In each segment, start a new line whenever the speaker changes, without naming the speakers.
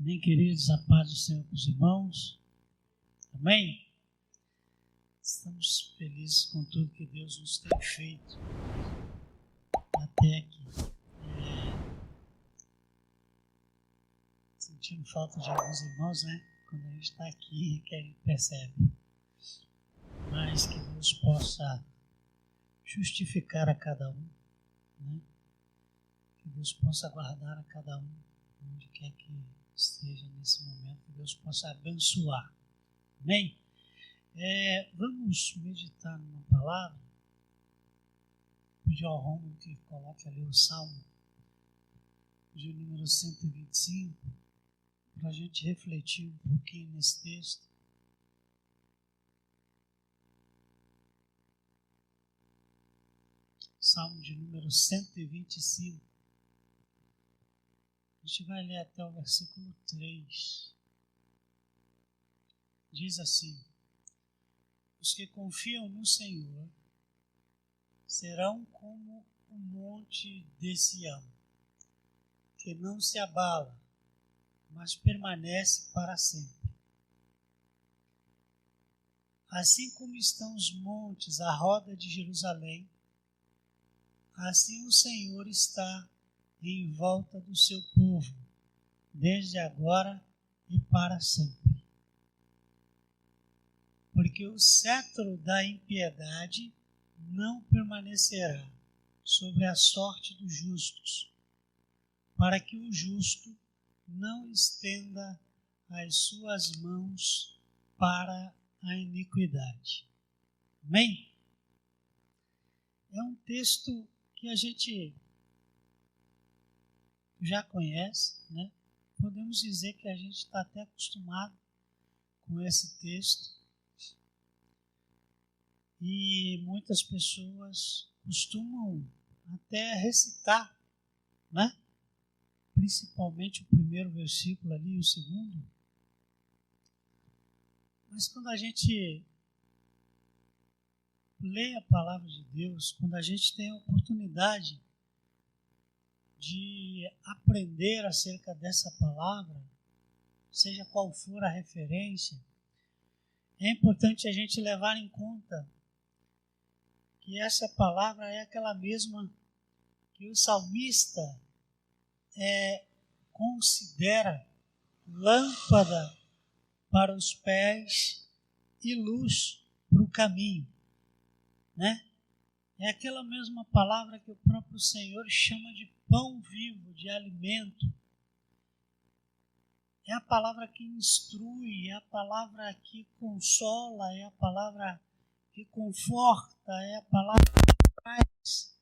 Amém, queridos, a paz do Senhor para os irmãos. Amém? Estamos felizes com tudo que Deus nos tem feito até aqui. Sentindo falta de alguns irmãos, né? Quando a gente está aqui, que a gente percebe. Mas que Deus possa justificar a cada um, né? Que Deus possa guardar a cada um, onde quer que esteja nesse momento, que Deus possa abençoar. Amém? Vamos meditar numa palavra. Pedir ao Romulo que coloque ali o Salmo de número 125, para a gente refletir um pouquinho nesse texto. Salmo de número 125. A gente vai ler até o versículo 3. Diz assim: os que confiam no Senhor serão como o monte de Sião, que não se abala, mas permanece para sempre. Assim como estão os montes à roda de Jerusalém, assim o Senhor está em volta do seu povo, desde agora e para sempre. Porque o cetro da impiedade não permanecerá sobre a sorte dos justos, para que o justo não estenda as suas mãos para a iniquidade. Amém? É um texto que a gente já conhece, né? Podemos dizer que a gente está até acostumado com esse texto. E muitas pessoas costumam até recitar, né? Principalmente o primeiro versículo ali e o segundo. Mas quando a gente lê a palavra de Deus, quando a gente tem a oportunidade de aprender acerca dessa palavra, seja qual for a referência, é importante a gente levar em conta que essa palavra é aquela mesma que o salmista considera lâmpada para os pés e luz para o caminho, né? É aquela mesma palavra que o próprio Senhor chama de pão vivo, de alimento. É a palavra que instrui, é a palavra que consola, é a palavra que conforta, é a palavra que faz.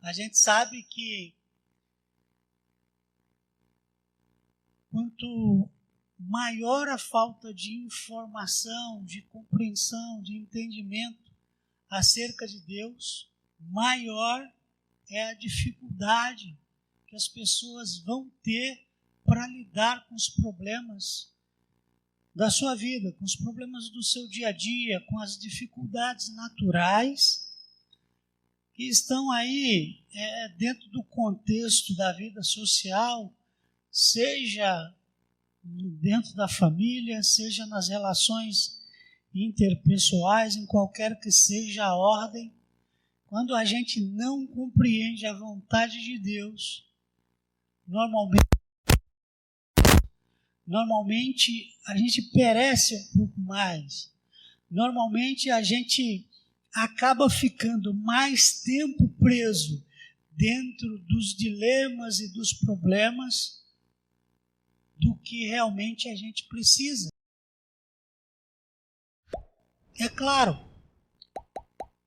A gente sabe que quanto maior a falta de informação, de compreensão, de entendimento acerca de Deus, maior é a dificuldade que as pessoas vão ter para lidar com os problemas da sua vida, com os problemas do seu dia a dia, com as dificuldades naturais que estão aí dentro do contexto da vida social, seja dentro da família, seja nas relações interpessoais, em qualquer que seja a ordem. Quando a gente não compreende a vontade de Deus, normalmente a gente perece um pouco mais. Normalmente a gente acaba ficando mais tempo preso dentro dos dilemas e dos problemas do que realmente a gente precisa. É claro,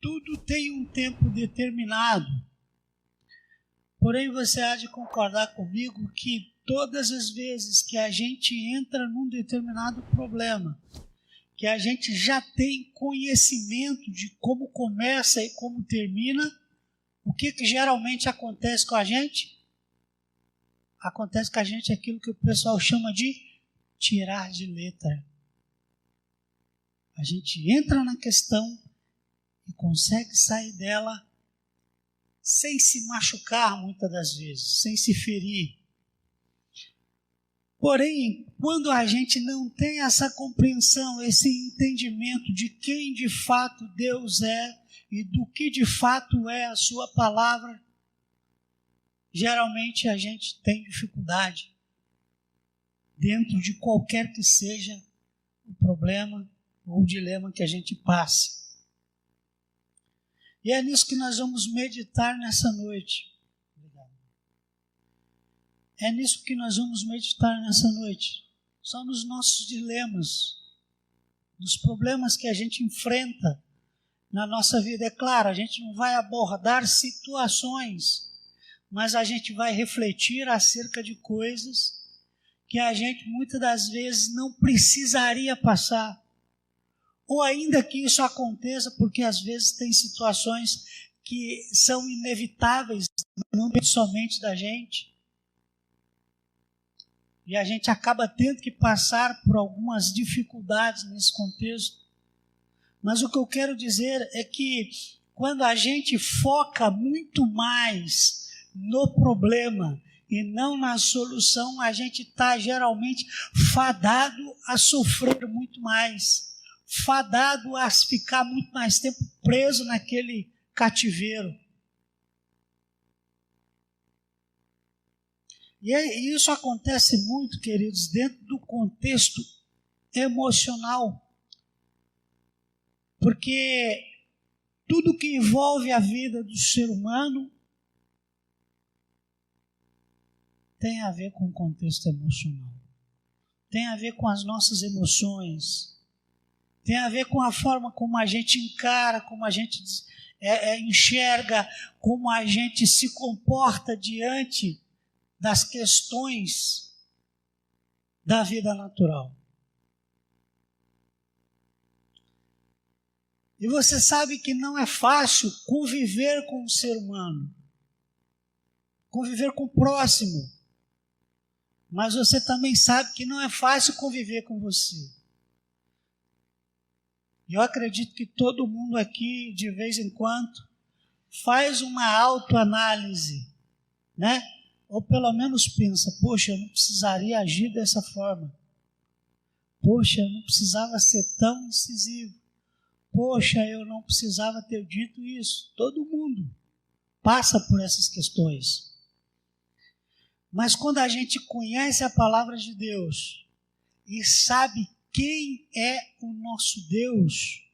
tudo tem um tempo determinado. Porém, você há de concordar comigo que todas as vezes que a gente entra num determinado problema, que a gente já tem conhecimento de como começa e como termina, o que geralmente acontece com a gente? Acontece com a gente aquilo que o pessoal chama de tirar de letra. A gente entra na questão e consegue sair dela sem se machucar muitas das vezes, sem se ferir. Porém, quando a gente não tem essa compreensão, esse entendimento de quem de fato Deus é e do que de fato é a sua palavra, geralmente a gente tem dificuldade dentro de qualquer que seja o problema ou o dilema que a gente passe. E é nisso que nós vamos meditar nessa noite. É nisso que nós vamos meditar nessa noite. São nos nossos dilemas, nos problemas que a gente enfrenta na nossa vida. É claro, a gente não vai abordar situações, mas a gente vai refletir acerca de coisas que a gente muitas das vezes não precisaria passar. Ou ainda que isso aconteça, porque às vezes tem situações que são inevitáveis, não somente da gente. E a gente acaba tendo que passar por algumas dificuldades nesse contexto. Mas o que eu quero dizer é que quando a gente foca muito mais no problema e não na solução, a gente está geralmente fadado a sofrer muito mais, fadado a ficar muito mais tempo preso naquele cativeiro. E isso acontece muito, queridos, dentro do contexto emocional. Porque tudo que envolve a vida do ser humano tem a ver com o contexto emocional. Tem a ver com as nossas emoções. Tem a ver com a forma como a gente encara, como a gente enxerga, como a gente se comporta diante das questões da vida natural. E você sabe que não é fácil conviver com o ser humano, conviver com o próximo, mas você também sabe que não é fácil conviver com você. E eu acredito que todo mundo aqui, de vez em quando, faz uma autoanálise, né? Ou pelo menos pensa, poxa, eu não precisaria agir dessa forma. Poxa, eu não precisava ser tão incisivo. Poxa, eu não precisava ter dito isso. Todo mundo passa por essas questões. Mas quando a gente conhece a palavra de Deus e sabe quem é o nosso Deus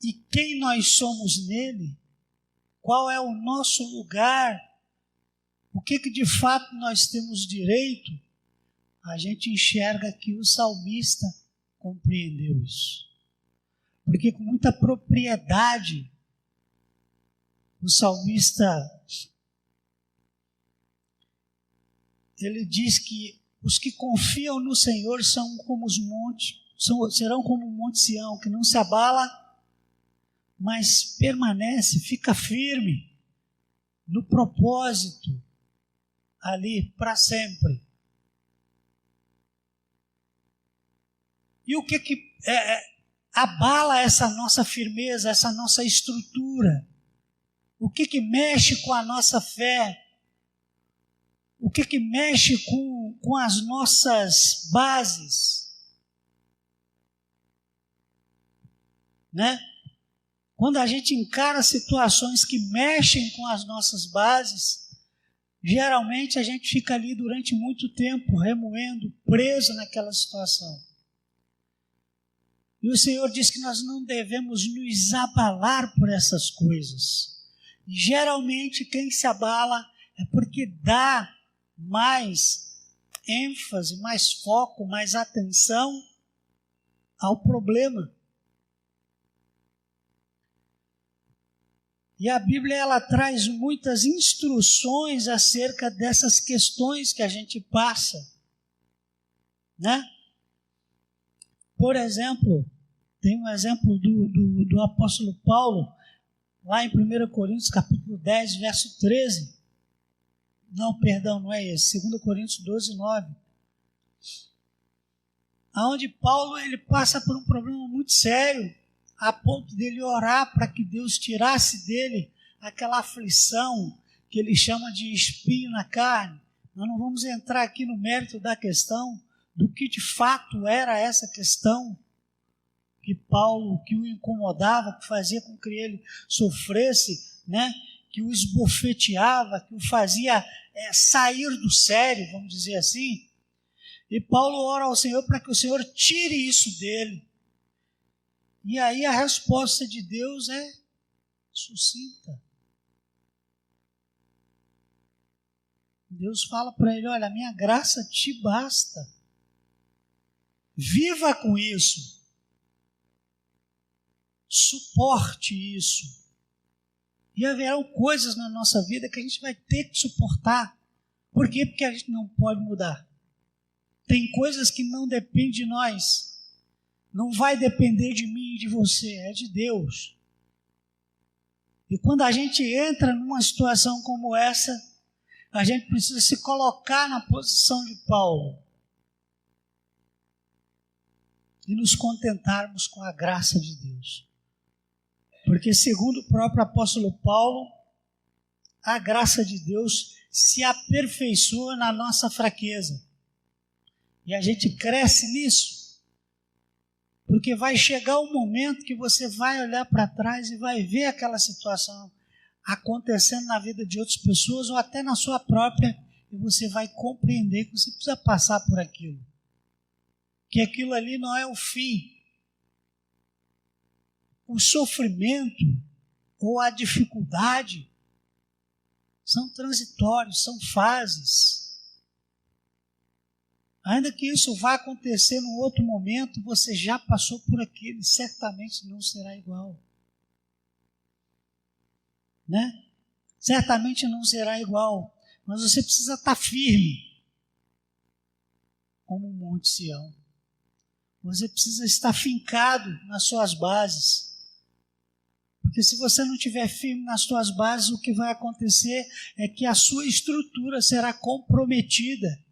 e quem nós somos nele, qual é o nosso lugar, o que de fato nós temos direito, a gente enxerga que o salmista compreendeu isso. Porque com muita propriedade, o salmista, ele diz que os que confiam no Senhor são como os montes, serão como o monte Sião, que não se abala, mas permanece, fica firme no propósito ali para sempre. E o que abala essa nossa firmeza, essa nossa estrutura? O que mexe com a nossa fé? O que mexe com as nossas bases? Né? Quando a gente encara situações que mexem com as nossas bases, geralmente a gente fica ali durante muito tempo, remoendo, preso naquela situação. E o Senhor diz que nós não devemos nos abalar por essas coisas. E geralmente quem se abala é porque dá mais ênfase, mais foco, mais atenção ao problema. E a Bíblia ela traz muitas instruções acerca dessas questões que a gente passa, né? Por exemplo, tem um exemplo do apóstolo Paulo, lá em 1 Coríntios, capítulo 10, verso 13. Não, perdão, não é esse. 2 Coríntios 12, 9. Onde Paulo ele passa por um problema muito sério, a ponto dele orar para que Deus tirasse dele aquela aflição que ele chama de espinho na carne, Nós não vamos entrar aqui no mérito da questão, do que de fato era essa questão que Paulo, que o incomodava, que fazia com que ele sofresse, né? Que o esbofeteava, que o fazia sair do sério, vamos dizer assim. E Paulo ora ao Senhor para que o Senhor tire isso dele. E aí a resposta de Deus é sucinta. Deus fala para ele, olha, a minha graça te basta. Viva com isso. Suporte isso. E haverão coisas na nossa vida que a gente vai ter que suportar. Por quê? Porque a gente não pode mudar. Tem coisas que não dependem de nós. Não vai depender de mim e de você, é de Deus. E quando a gente entra numa situação como essa, a gente precisa se colocar na posição de Paulo e nos contentarmos com a graça de Deus. Porque, segundo o próprio apóstolo Paulo, a graça de Deus se aperfeiçoa na nossa fraqueza. E a gente cresce nisso. Porque vai chegar um momento que você vai olhar para trás e vai ver aquela situação acontecendo na vida de outras pessoas ou até na sua própria, e você vai compreender que você precisa passar por aquilo. Que aquilo ali não é o fim. O sofrimento ou a dificuldade são transitórios, são fases. Ainda que isso vá acontecer num outro momento, você já passou por aquilo e certamente não será igual. Né? Certamente não será igual, mas você precisa estar firme como um monte Sião. Você precisa estar fincado nas suas bases. Porque se você não estiver firme nas suas bases, o que vai acontecer é que a sua estrutura será comprometida.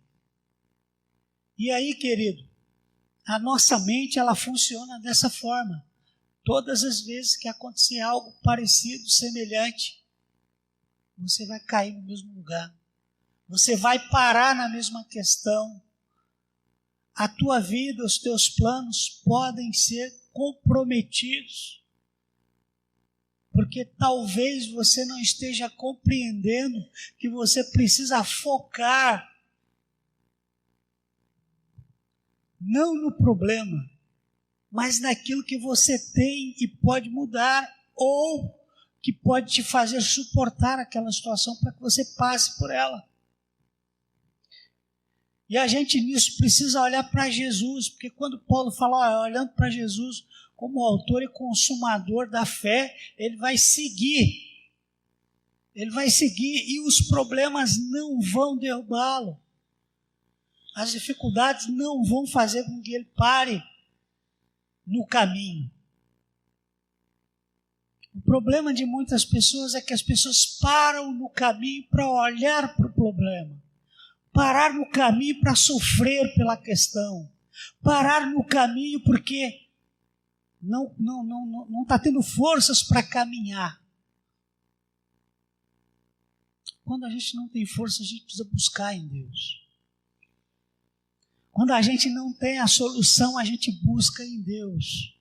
E aí, querido, a nossa mente ela funciona dessa forma. Todas as vezes que acontecer algo parecido, semelhante, você vai cair no mesmo lugar. Você vai parar na mesma questão. A tua vida, os teus planos podem ser comprometidos. Porque talvez você não esteja compreendendo que você precisa focar não no problema, mas naquilo que você tem e pode mudar, ou que pode te fazer suportar aquela situação para que você passe por ela. E a gente nisso precisa olhar para Jesus, porque quando Paulo fala, olhando para Jesus como autor e consumador da fé, ele vai seguir. Ele vai seguir e os problemas não vão derrubá-lo. As dificuldades não vão fazer com que ele pare no caminho. O problema de muitas pessoas é que as pessoas param no caminho para olhar para o problema. Parar no caminho para sofrer pela questão. Parar no caminho porque não está tendo forças para caminhar. Quando a gente não tem força, a gente precisa buscar em Deus. Quando a gente não tem a solução, a gente busca em Deus.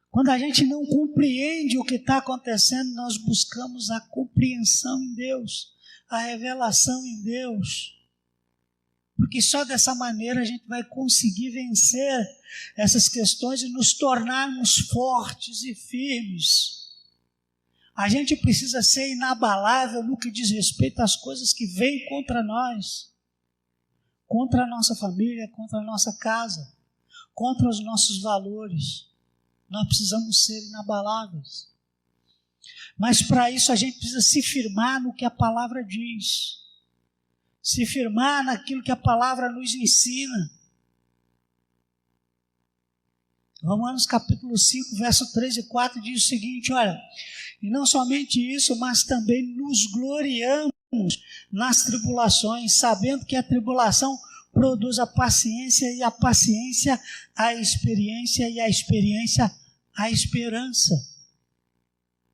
Quando a gente não compreende o que está acontecendo, nós buscamos a compreensão em Deus, a revelação em Deus. Porque só dessa maneira a gente vai conseguir vencer essas questões e nos tornarmos fortes e firmes. A gente precisa ser inabalável no que diz respeito às coisas que vêm contra nós. Contra a nossa família, contra a nossa casa, contra os nossos valores. Nós precisamos ser inabaláveis. Mas para isso a gente precisa se firmar no que a palavra diz. Se firmar naquilo que a palavra nos ensina. Romanos capítulo 5, verso 3 e 4 diz o seguinte, olha, e não somente isso, mas também nos gloriamos nas tribulações, sabendo que a tribulação produz a paciência, e a paciência a experiência, e a experiência a esperança.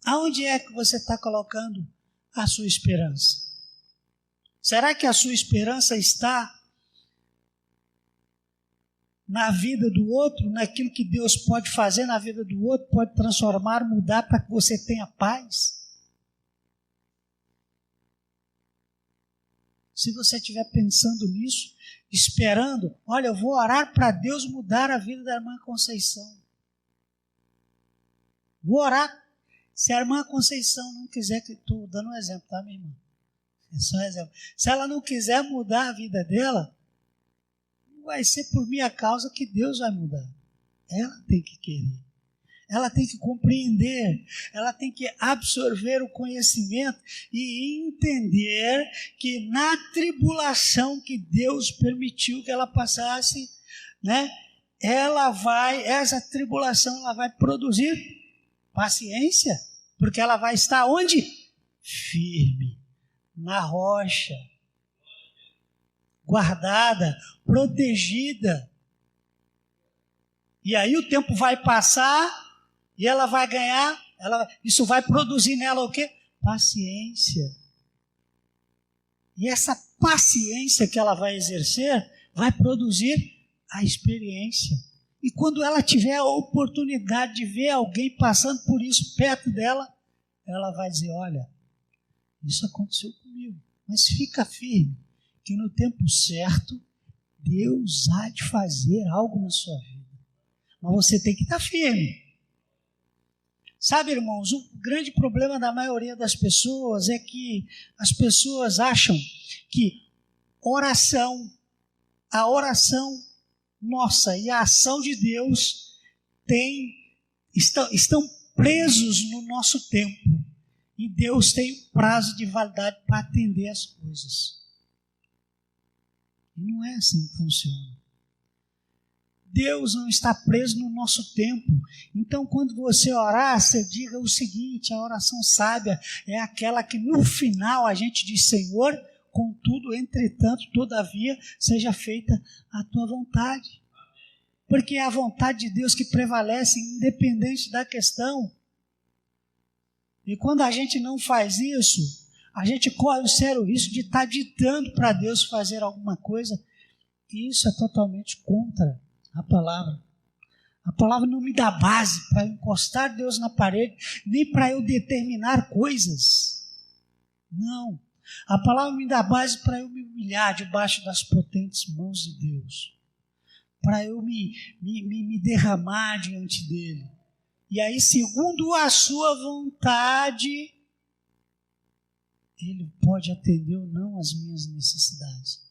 Aonde é que você está colocando a sua esperança? Será que a sua esperança está na vida do outro, naquilo que Deus pode fazer na vida do outro, pode transformar, mudar para que você tenha paz? Se você estiver pensando nisso, esperando, olha, eu vou orar para Deus mudar a vida da irmã Conceição. Vou orar. Se a irmã Conceição não quiser, que estou dando um exemplo, tá, minha irmã? É só um exemplo. Se ela não quiser mudar a vida dela, vai ser por minha causa que Deus vai mudar. Ela tem que querer. Ela tem que compreender, ela tem que absorver o conhecimento e entender que na tribulação que Deus permitiu que ela passasse, né, essa tribulação ela vai produzir paciência, porque ela vai estar onde? Firme, na rocha, guardada, protegida. E aí o tempo vai passar e ela vai ganhar, isso vai produzir nela o quê? Paciência. E essa paciência que ela vai exercer vai produzir a experiência. E quando ela tiver a oportunidade de ver alguém passando por isso perto dela, ela vai dizer, olha, isso aconteceu comigo, mas fica firme, que no tempo certo, Deus há de fazer algo na sua vida. Mas você tem que estar firme. Sabe, irmãos, o grande problema da maioria das pessoas é que as pessoas acham que a oração nossa e a ação de Deus estão presos no nosso tempo. E Deus tem um prazo de validade para atender as coisas. E não é assim que funciona. Deus não está preso no nosso tempo. Então, quando você orar, você diga o seguinte, a oração sábia é aquela que no final a gente diz, Senhor, contudo, entretanto, todavia, seja feita a tua vontade. Porque é a vontade de Deus que prevalece, independente da questão. E quando a gente não faz isso, a gente corre o sério risco de estar ditando para Deus fazer alguma coisa. E isso é totalmente contra a palavra. A palavra não me dá base para encostar Deus na parede, nem para eu determinar coisas. Não. A palavra me dá base para eu me humilhar debaixo das potentes mãos de Deus. Para eu me derramar diante dele. E aí, segundo a sua vontade, ele pode atender ou não as minhas necessidades.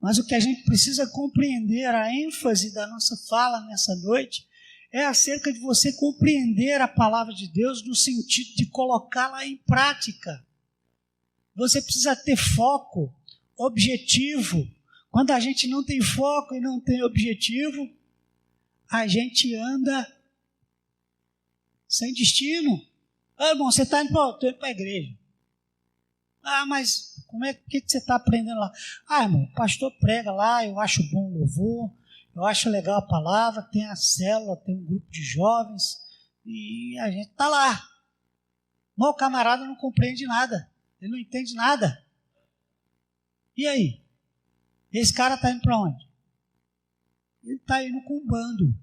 Mas o que a gente precisa compreender, a ênfase da nossa fala nessa noite, é acerca de você compreender a palavra de Deus no sentido de colocá-la em prática. Você precisa ter foco, objetivo. Quando a gente não tem foco e não tem objetivo, a gente anda sem destino. Ah, irmão, você está indo para a igreja. Ah, mas o que você está aprendendo lá? Ah, irmão, o pastor prega lá, eu acho bom o louvor, eu acho legal a palavra, tem a célula, tem um grupo de jovens, e a gente está lá. Mas o camarada não compreende nada, ele não entende nada. E aí? Esse cara está indo para onde? Ele está indo com um bando.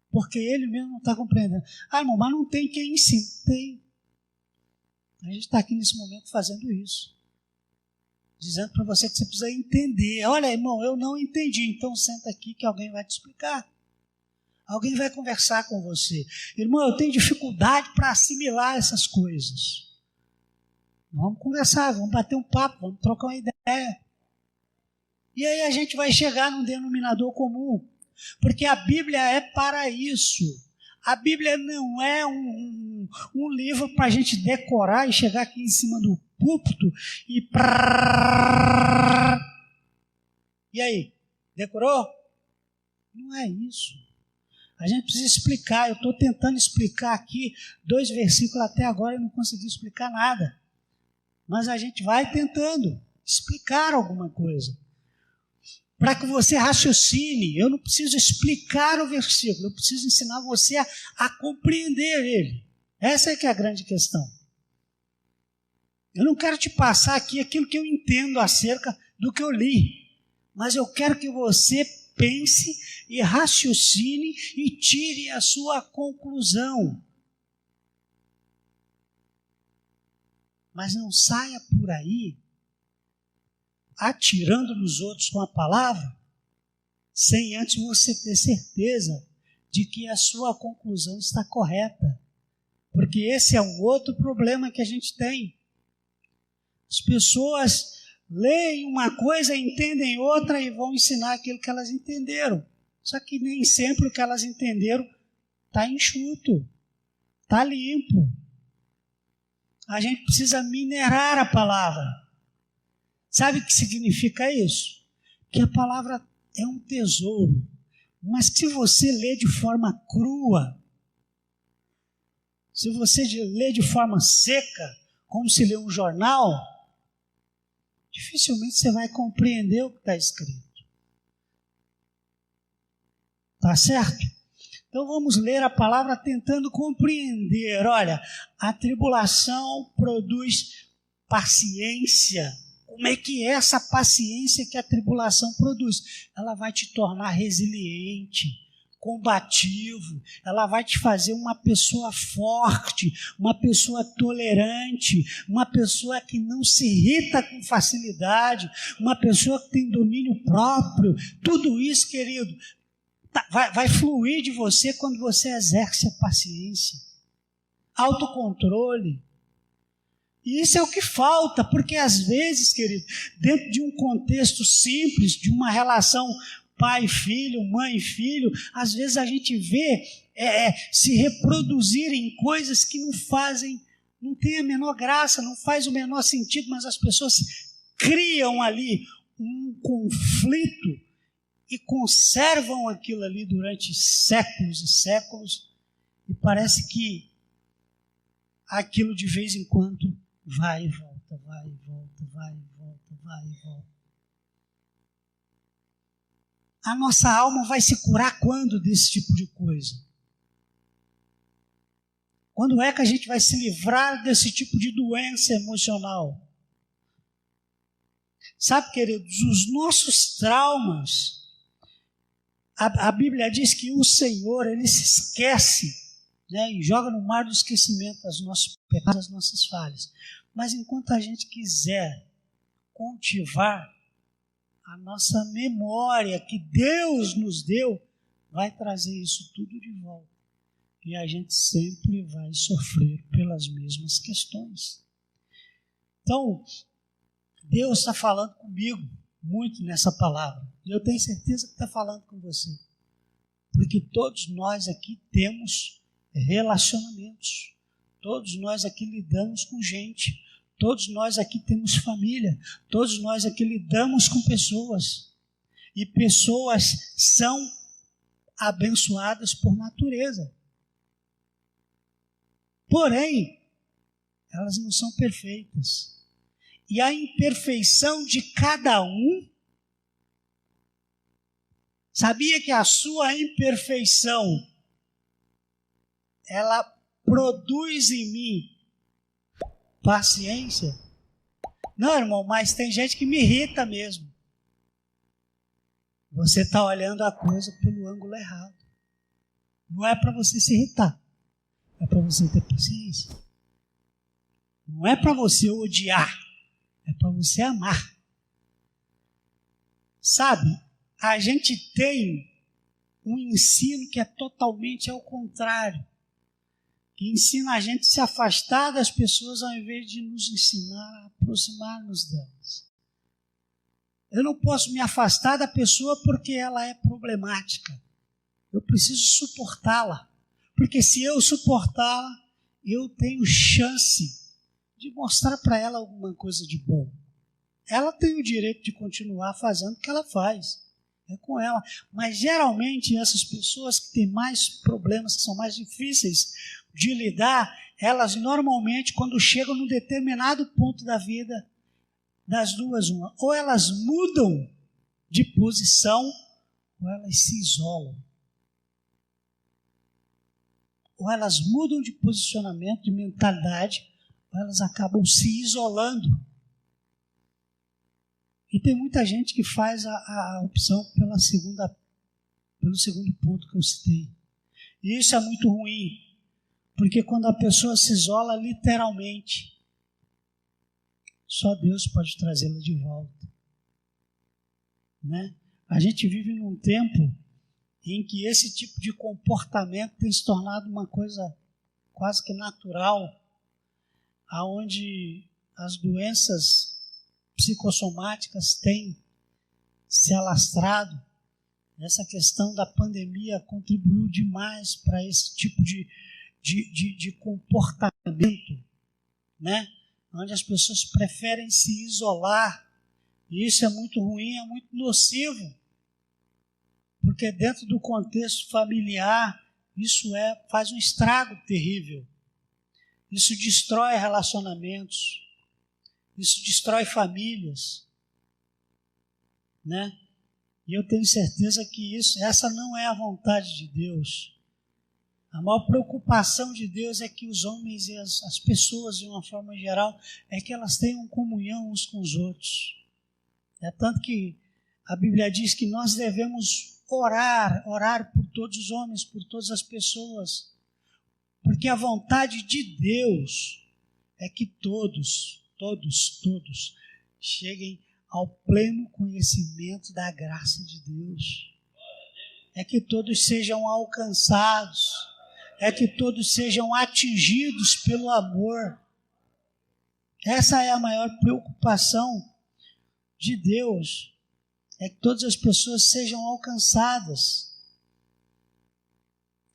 Porque ele mesmo não está compreendendo. Ah, irmão, mas não tem quem ensine. Tem. A gente está aqui nesse momento fazendo isso. Dizendo para você que você precisa entender. Olha, irmão, eu não entendi. Então senta aqui que alguém vai te explicar. Alguém vai conversar com você. Irmão, eu tenho dificuldade para assimilar essas coisas. Vamos conversar, vamos bater um papo, vamos trocar uma ideia. E aí a gente vai chegar num denominador comum. Porque a Bíblia é para isso. A Bíblia não é um livro para a gente decorar e chegar aqui em cima do púlpito e... E aí? Decorou? Não é isso. A gente precisa explicar. Eu estou tentando explicar aqui 2 versículos até agora e não consegui explicar nada. Mas a gente vai tentando explicar alguma coisa. Para que você raciocine. Eu não preciso explicar o versículo, eu preciso ensinar você a compreender ele. Essa é que é a grande questão. Eu não quero te passar aqui aquilo que eu entendo acerca do que eu li, mas eu quero que você pense e raciocine e tire a sua conclusão. Mas não saia por aí atirando nos outros com a palavra, sem antes você ter certeza de que a sua conclusão está correta. Porque esse é um outro problema que a gente tem. As pessoas leem uma coisa, entendem outra e vão ensinar aquilo que elas entenderam. Só que nem sempre o que elas entenderam está enxuto, está limpo. A gente precisa minerar a palavra. Sabe o que significa isso? Que a palavra é um tesouro, mas se você lê de forma crua, se você lê de forma seca, como se lê um jornal, dificilmente você vai compreender o que está escrito. Tá certo? Então vamos ler a palavra tentando compreender. Olha, a tribulação produz paciência. Como é que é essa paciência que a tribulação produz? Ela vai te tornar resiliente, combativo, ela vai te fazer uma pessoa forte, uma pessoa tolerante, uma pessoa que não se irrita com facilidade, uma pessoa que tem domínio próprio. Tudo isso, querido, vai fluir de você quando você exerce a paciência, autocontrole. E isso é o que falta, porque às vezes, querido, dentro de um contexto simples, de uma relação pai, filho, mãe, filho, às vezes a gente vê se reproduzirem coisas que não tem a menor graça, não faz o menor sentido, mas as pessoas criam ali um conflito e conservam aquilo ali durante séculos e séculos, e parece que aquilo de vez em quando vai e volta, vai e volta, vai e volta, vai e volta. A nossa alma vai se curar quando desse tipo de coisa? Quando é que a gente vai se livrar desse tipo de doença emocional? Sabe, queridos, os nossos traumas, a Bíblia diz que o Senhor, Ele se esquece, né, e joga no mar do esquecimento os nossos pecados, as nossas falhas. Mas enquanto a gente quiser cultivar a nossa memória que Deus nos deu, vai trazer isso tudo de volta. E a gente sempre vai sofrer pelas mesmas questões. Então, Deus está falando comigo muito nessa palavra. E eu tenho certeza que está falando com você. Porque todos nós aqui temos relacionamentos. Todos nós aqui lidamos com gente. Todos nós aqui temos família. Todos nós aqui lidamos com pessoas. E pessoas são abençoadas por natureza. Porém, elas não são perfeitas. E a imperfeição de cada um, sabia que a sua imperfeição, ela produz em mim paciência? Não, irmão, mas tem gente que me irrita mesmo. Você está olhando a coisa pelo ângulo errado. Não é para você se irritar. É para você ter paciência. Não é para você odiar. É para você amar. Sabe, a gente tem um ensino que é totalmente ao contrário. Que ensina a gente a se afastar das pessoas ao invés de nos ensinar a aproximar-nos delas. Eu não posso me afastar da pessoa porque ela é problemática. Eu preciso suportá-la. Porque se eu suportá-la, eu tenho chance de mostrar para ela alguma coisa de bom. Ela tem o direito de continuar fazendo o que ela faz. É com ela. Mas geralmente essas pessoas que têm mais problemas, que são mais difíceis de lidar, elas normalmente, quando chegam num determinado ponto da vida, das duas, uma, ou elas mudam de posição, ou elas se isolam. Ou elas mudam de posicionamento, de mentalidade, elas acabam se isolando. E tem muita gente que faz a opção pelo segundo ponto que eu citei. E isso é muito ruim, porque quando a pessoa se isola literalmente, só Deus pode trazê-la de volta. Né? A gente vive num tempo em que esse tipo de comportamento tem se tornado uma coisa quase que natural, aonde as doenças psicossomáticas têm se alastrado. Essa questão da pandemia contribuiu demais para esse tipo de comportamento, né? Onde as pessoas preferem se isolar. E isso é muito ruim, é muito nocivo. Porque dentro do contexto familiar, isso faz um estrago terrível. Isso destrói relacionamentos. Isso destrói famílias. Né? E eu tenho certeza que essa não é a vontade de Deus. A maior preocupação de Deus é que os homens e as pessoas, de uma forma geral, é que elas tenham comunhão uns com os outros. É tanto que a Bíblia diz que nós devemos orar por todos os homens, por todas as pessoas, porque a vontade de Deus é que todos cheguem ao pleno conhecimento da graça de Deus. É que todos sejam alcançados, é que todos sejam atingidos pelo amor. Essa é a maior preocupação de Deus, é que todas as pessoas sejam alcançadas.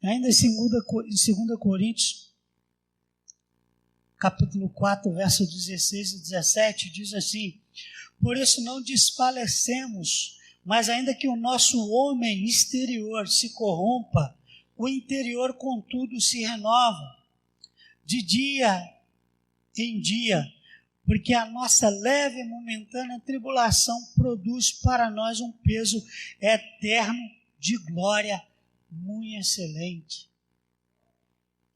Ainda em 2 Coríntios, capítulo 4, verso 16 e 17, diz assim: por isso não desfalecemos, mas ainda que o nosso homem exterior se corrompa, o interior, contudo, se renova de dia em dia, porque a nossa leve e momentânea tribulação produz para nós um peso eterno de glória muito excelente.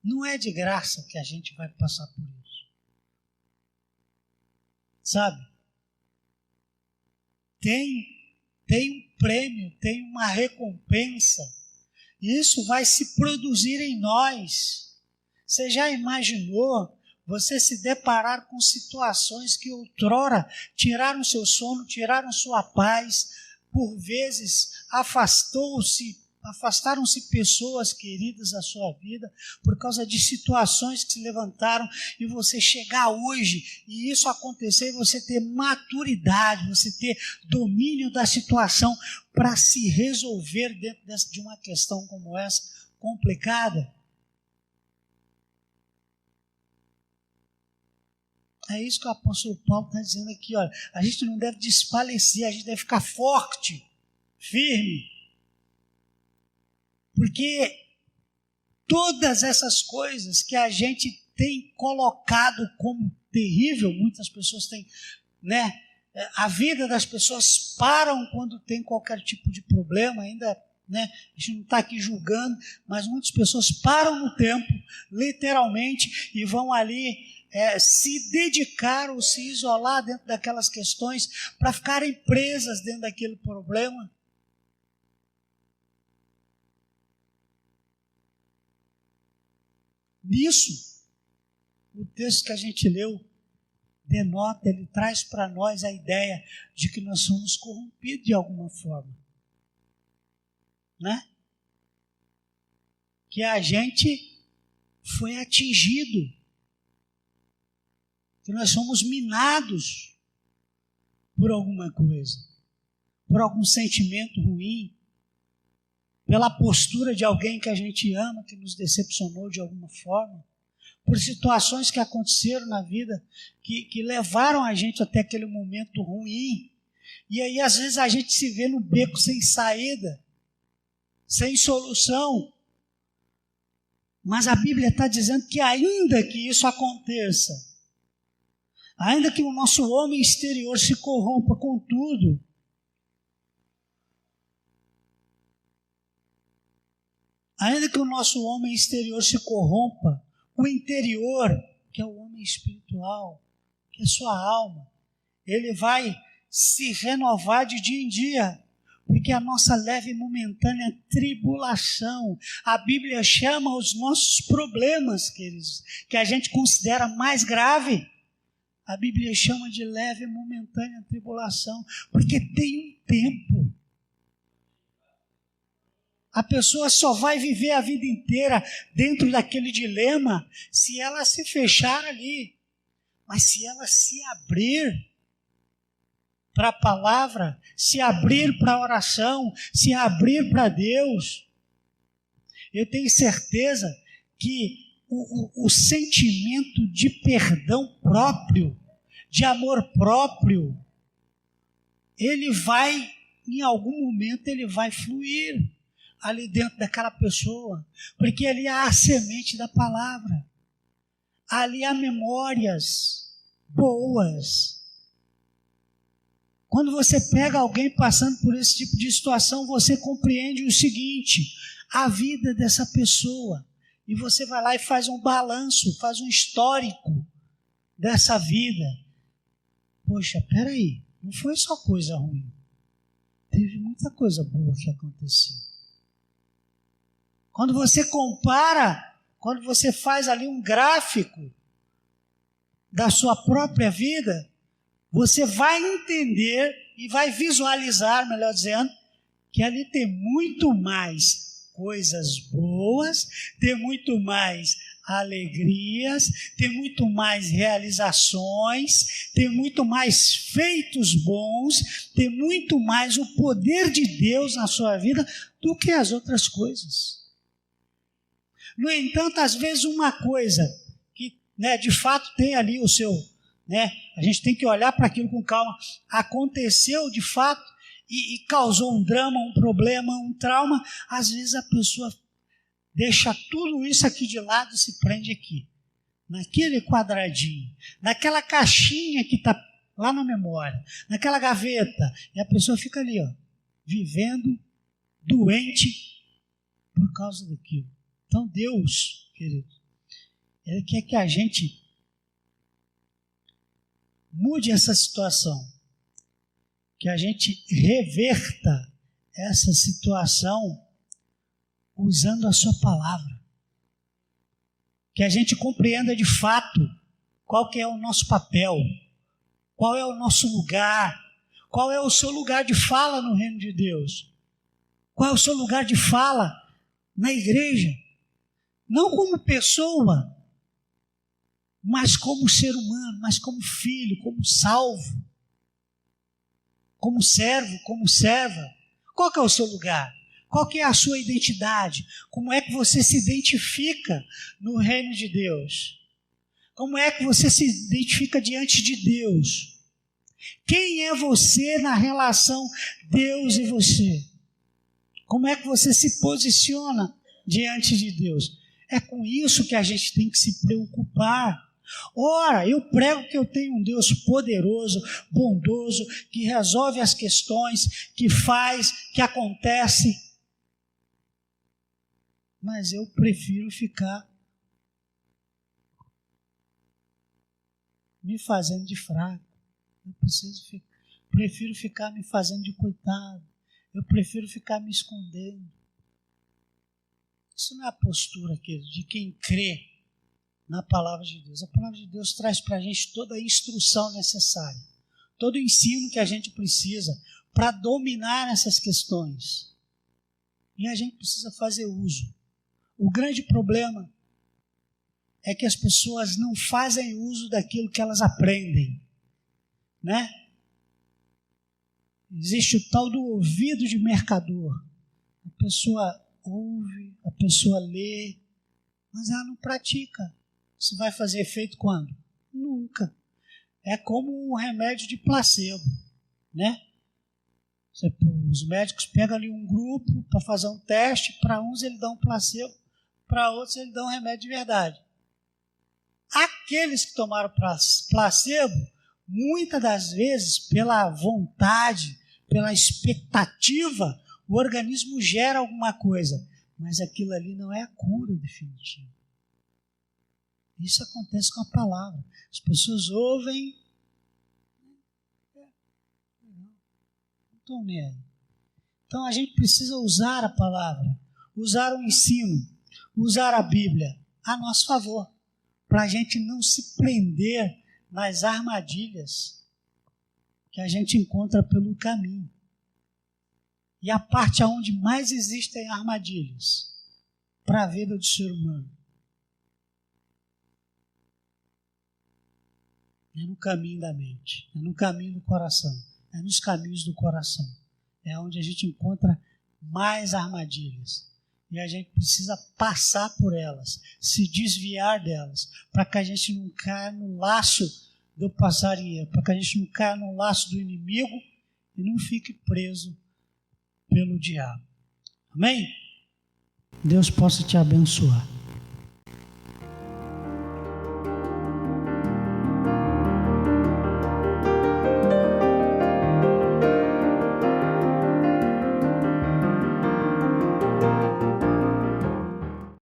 Não é de graça que a gente vai passar por isso. Sabe? Tem um prêmio, tem uma recompensa. E isso vai se produzir em nós. Você já imaginou você se deparar com situações que outrora tiraram seu sono, tiraram sua paz, por vezes afastaram-se pessoas queridas da sua vida por causa de situações que se levantaram, e você chegar hoje e isso acontecer e você ter maturidade, você ter domínio da situação para se resolver dentro de uma questão como essa, complicada. É isso que o apóstolo Paulo está dizendo aqui, olha, a gente não deve desfalecer, a gente deve ficar forte, firme, porque todas essas coisas que a gente tem colocado como terrível, muitas pessoas têm, né? A vida das pessoas param quando tem qualquer tipo de problema, ainda, né? A gente não está aqui julgando, mas muitas pessoas param no tempo, literalmente, e vão ali se dedicar ou se isolar dentro daquelas questões para ficarem presas dentro daquele problema. Nisso, o texto que a gente leu denota, ele traz para nós a ideia de que nós somos corrompidos de alguma forma. Né? Que a gente foi atingido, que nós somos minados por alguma coisa, por algum sentimento ruim, pela postura de alguém que a gente ama, que nos decepcionou de alguma forma, por situações que aconteceram na vida, que levaram a gente até aquele momento ruim. E aí, às vezes, a gente se vê no beco sem saída, sem solução. Mas a Bíblia está dizendo que ainda que isso aconteça, ainda que o nosso homem exterior se corrompa com tudo, ainda que o nosso homem exterior se corrompa, o interior, que é o homem espiritual, que é sua alma. Ele vai se renovar de dia em dia, porque a nossa leve e momentânea tribulação, a Bíblia chama os nossos problemas, queridos, que a gente considera mais grave, a Bíblia chama de leve e momentânea tribulação, porque tem um tempo. A pessoa só vai viver a vida inteira dentro daquele dilema se ela se fechar ali. Mas se ela se abrir para a palavra, se abrir para a oração, se abrir para Deus, eu tenho certeza que o sentimento de perdão próprio, de amor próprio, ele vai, em algum momento, ele vai fluir ali dentro daquela pessoa, porque ali há a semente da palavra, ali há memórias boas. Quando você pega alguém passando por esse tipo de situação, você compreende o seguinte: a vida dessa pessoa, e você vai lá e faz um balanço, faz um histórico dessa vida. Poxa, peraí, não foi só coisa ruim, teve muita coisa boa que aconteceu. Quando você compara, quando você faz ali um gráfico da sua própria vida, você vai entender e vai visualizar, melhor dizendo, que ali tem muito mais coisas boas, tem muito mais alegrias, tem muito mais realizações, tem muito mais feitos bons, tem muito mais o poder de Deus na sua vida do que as outras coisas. No entanto, às vezes uma coisa que, de fato tem ali o seu, a gente tem que olhar para aquilo com calma, aconteceu de fato e causou um drama, um problema, um trauma, às vezes a pessoa deixa tudo isso aqui de lado e se prende aqui, naquele quadradinho, naquela caixinha que está lá na memória, naquela gaveta, e a pessoa fica ali, vivendo doente por causa daquilo. Então Deus, querido, Ele quer que a gente mude essa situação, que a gente reverta essa situação usando a sua palavra, que a gente compreenda de fato qual que é o nosso papel, qual é o nosso lugar, qual é o seu lugar de fala no reino de Deus, qual é o seu lugar de fala na igreja, não como pessoa, mas como ser humano, mas como filho, como salvo, como servo, como serva. Qual que é o seu lugar? Qual que é a sua identidade? Como é que você se identifica no reino de Deus? Como é que você se identifica diante de Deus? Quem é você na relação Deus e você? Como é que você se posiciona diante de Deus? É com isso que a gente tem que se preocupar. Ora, eu prego que eu tenho um Deus poderoso, bondoso, que resolve as questões, que faz, que acontece. Mas eu prefiro ficar me fazendo de fraco. Prefiro ficar me fazendo de coitado. Eu prefiro ficar me escondendo. Isso não é a postura, querido, de quem crê na palavra de Deus. A palavra de Deus traz para a gente toda a instrução necessária, todo o ensino que a gente precisa para dominar essas questões. E a gente precisa fazer uso. O grande problema é que as pessoas não fazem uso daquilo que elas aprendem, Existe o tal do ouvido de mercador. A pessoa ouve, a pessoa lê, mas ela não pratica. Isso vai fazer efeito quando? Nunca. É como um remédio de placebo, Os médicos pegam ali um grupo para fazer um teste, para uns ele dá um placebo, para outros ele dá um remédio de verdade. Aqueles que tomaram placebo, muitas das vezes, pela vontade, pela expectativa, o organismo gera alguma coisa, mas aquilo ali não é a cura definitiva. Isso acontece com a palavra. As pessoas ouvem, não estão nem aí. Então a gente precisa usar a palavra, usar o ensino, usar a Bíblia a nosso favor, para a gente não se prender nas armadilhas que a gente encontra pelo caminho. E a parte onde mais existem armadilhas para a vida do ser humano é no caminho da mente, é no caminho do coração, é nos caminhos do coração. É onde a gente encontra mais armadilhas. E a gente precisa passar por elas, se desviar delas, para que a gente não caia no laço do passarinheiro, para que a gente não caia no laço do inimigo e não fique preso pelo diabo. Amém? Deus possa te abençoar.